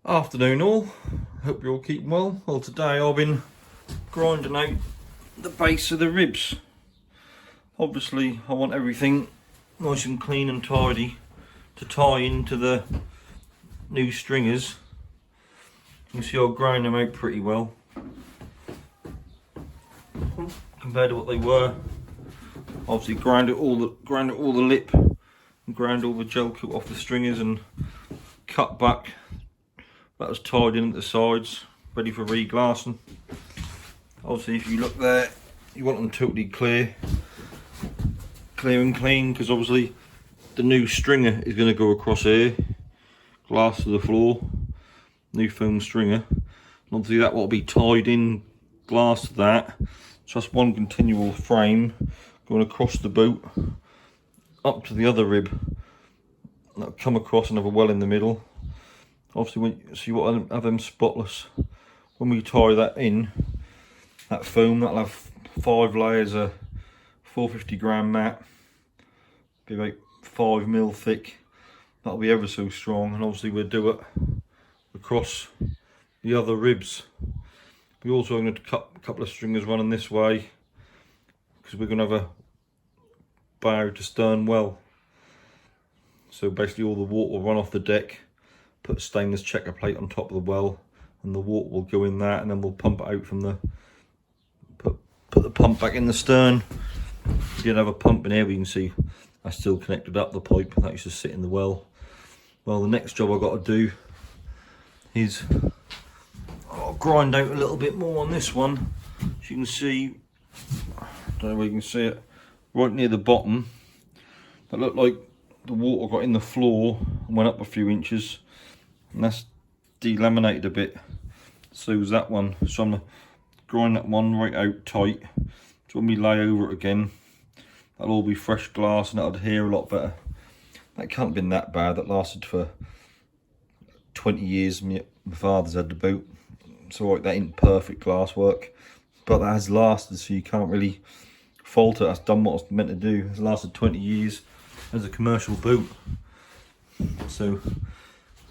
Afternoon all, hope you're all keeping well. Well, today I've been grinding out the base of the ribs. Obviously I want everything nice and clean and tidy to tie into the new stringers. You can see I've ground them out pretty well compared to what they were. Obviously ground all the lip and ground all the gel coat off the stringers and cut back. That was tied in at the sides, ready for reglassing. Obviously if you look there, you want them totally clear and clean, because obviously the new stringer is going to go across here, glass to the floor, new foam stringer. And obviously that will be tied in glass to that. So that's one continual frame going across the boat up to the other rib. That'll come across and have a well in the middle. Obviously, you want to have them spotless. When we tie that in, that foam, that'll have 5 layers of 450 gram mat, be about 5 mil thick. That'll be ever so strong, and obviously we'll do it across the other ribs. We also going to cut a couple of stringers running this way, because we're going to have a bow to stern well. So basically all the water will run off the deck. Put a stainless checker plate on top of the well, and the water will go in that, and then we'll pump it out from the put the pump back in the stern. You don't have a pump in here, but you can see I still connected up the pipe that used to sit in the well. Well, the next job I've got to do is I'll grind out a little bit more on this one. As you can see, I don't know where you can see it, right near the bottom, that looked like the water got in the floor and went up a few inches. And that's delaminated a bit, so is that one. So I'm going to grind that one right out tight, so when we lay over it again, that'll all be fresh glass and that'll adhere a lot better. That can't have been that bad. That lasted for 20 years. My father's had the boat, so that ain't perfect glass work, but that has lasted, so you can't really fault it. That's done what it's meant to do. It's lasted 20 years as a commercial boat. So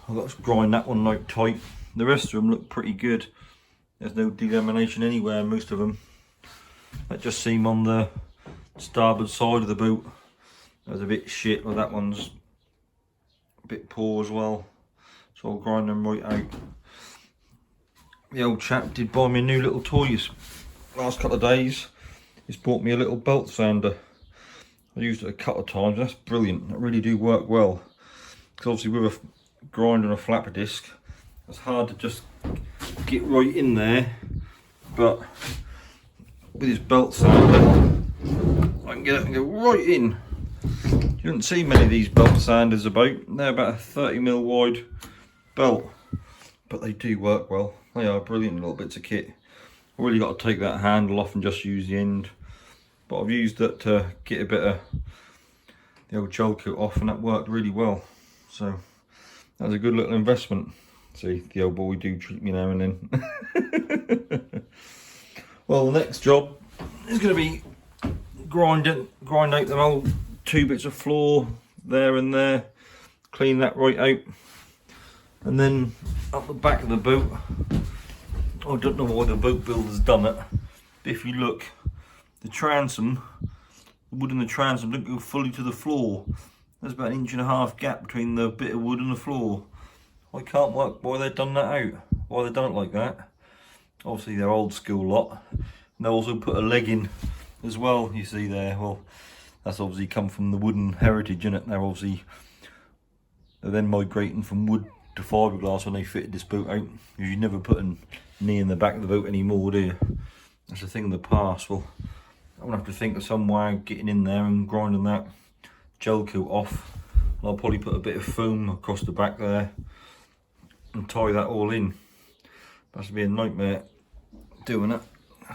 I've got to grind that one out tight. The rest of them look pretty good. There's no delamination anywhere, most of them. That just seem on the starboard side of the boat. That was a bit shit, but that one's a bit poor as well. So I'll grind them right out. The old chap did buy me a new little toy last couple of days. He's bought me a little belt sander. I used it a couple of times. That's brilliant. That really do work well. Because obviously with a grind on a flapper disc, it's hard to just get right in there, but with his belt sander I can get it and go right in. You don't see many of these belt sanders about. They're about a 30 mil wide belt, but they do work well. They are brilliant little bits of kit. I've really got to take that handle off and just use the end, but I've used it to get a bit of the old gel coat off, and that worked really well. So that was a good little investment. See, the old boy do treat me now and then. Well, the next job is going to be grind out them old 2 bits of floor there and there, clean that right out, and then up the back of the boat. I don't know why the boat builder's done it, but if you look, the transom, the wood in the transom don't go fully to the floor. There's about 1.5 inch gap between the bit of wood and the floor. I can't work why they've done that out, why they've done it like that. Obviously they're old school lot. And they also put a leg in as well, you see there. Well, that's obviously come from the wooden heritage, innit? They're then migrating from wood to fiberglass when they fitted this boat out. You never put a knee in the back of the boat anymore, do you? That's a thing of the past. Well, I'm gonna have to think of some way of getting in there and grinding that gel coat off. And I'll probably put a bit of foam across the back there and tie that all in. That's gonna be a nightmare doing it,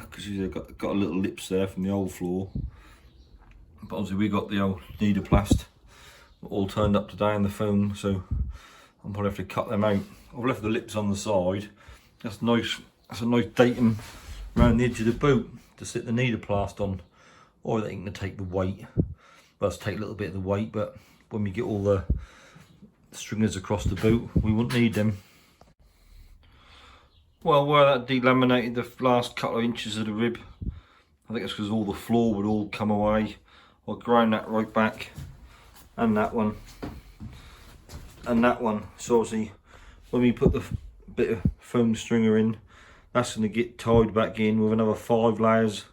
because you've got a little lips there from the old floor. But obviously we got the old nidaplast all turned up today in the foam, so I'll probably have to cut them out. I've left the lips on the side. That's nice. That's a nice datum around the edge of the boat to sit the nidaplast on, or they can take the weight. Well, let's take a little bit of the weight, but when we get all the stringers across the boat, we won't need them. Well, where that delaminated the last couple of inches of the rib, I think it's because all the floor would all come away. I'll grind that right back, and that one, and that one. So obviously, when we put the bit of foam stringer in, that's going to get tied back in with another 5 layers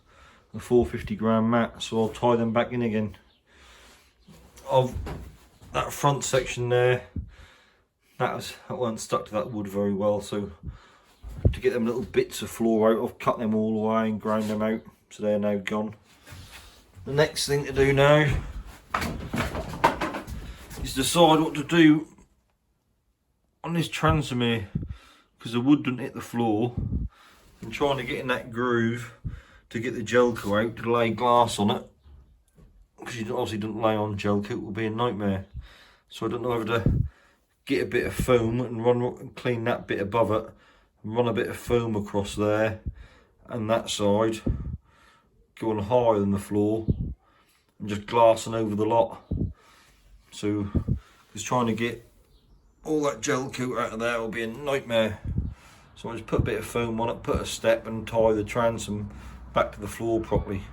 of 450 gram mat. So I'll tie them back in again. Of that front section there, that weren't stuck to that wood very well. So to get them little bits of floor out, I've cut them all away and ground them out, so they're now gone. The next thing to do now is decide what to do on this transom here, because the wood doesn't hit the floor. I'm trying to get in that groove to get the gel coat out to lay glass on it, because you obviously don't lay on gel coat, it will be a nightmare. So I don't know whether to get a bit of foam and clean that bit above it, and run a bit of foam across there and that side, going higher than the floor, and just glassing over the lot. So just trying to get all that gel coat out of there will be a nightmare. So I just put a bit of foam on it, put a step, and tie the transom back to the floor properly.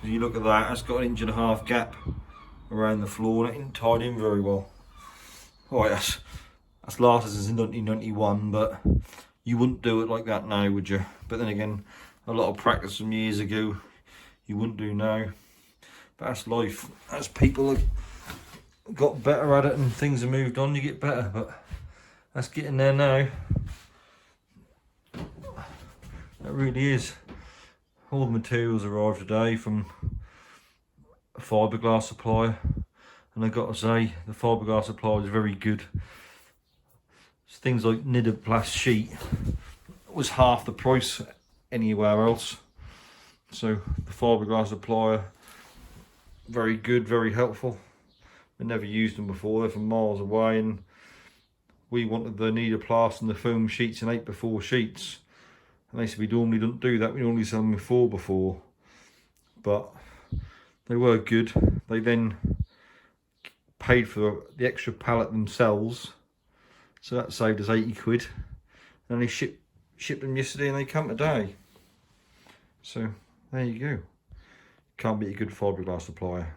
If you look at that, it's got an 1.5 inch gap around the floor and it ain't tied in very well. Alright, that's lasted since 1991, but you wouldn't do it like that now, would you? But then again, a lot of practice from years ago, you wouldn't do now. But that's life. As people have got better at it and things have moved on, you get better. But that's getting there now. That really is. All the materials arrived today from a fiberglass supplier, and I've got to say the fiberglass supplier is very good. Things like nidaplast sheet was half the price anywhere else. So the fiberglass supplier, very good, very helpful. I never used them before, they're from miles away, and we wanted the nidaplast and the foam sheets in 8x4 sheets. And they said we normally don't do that, we normally sell them in 4x4. But they were good. They then paid for the extra pallet themselves, so that saved us 80 quid. And they shipped them yesterday and they come today. So there you go. Can't beat a good fiberglass supplier.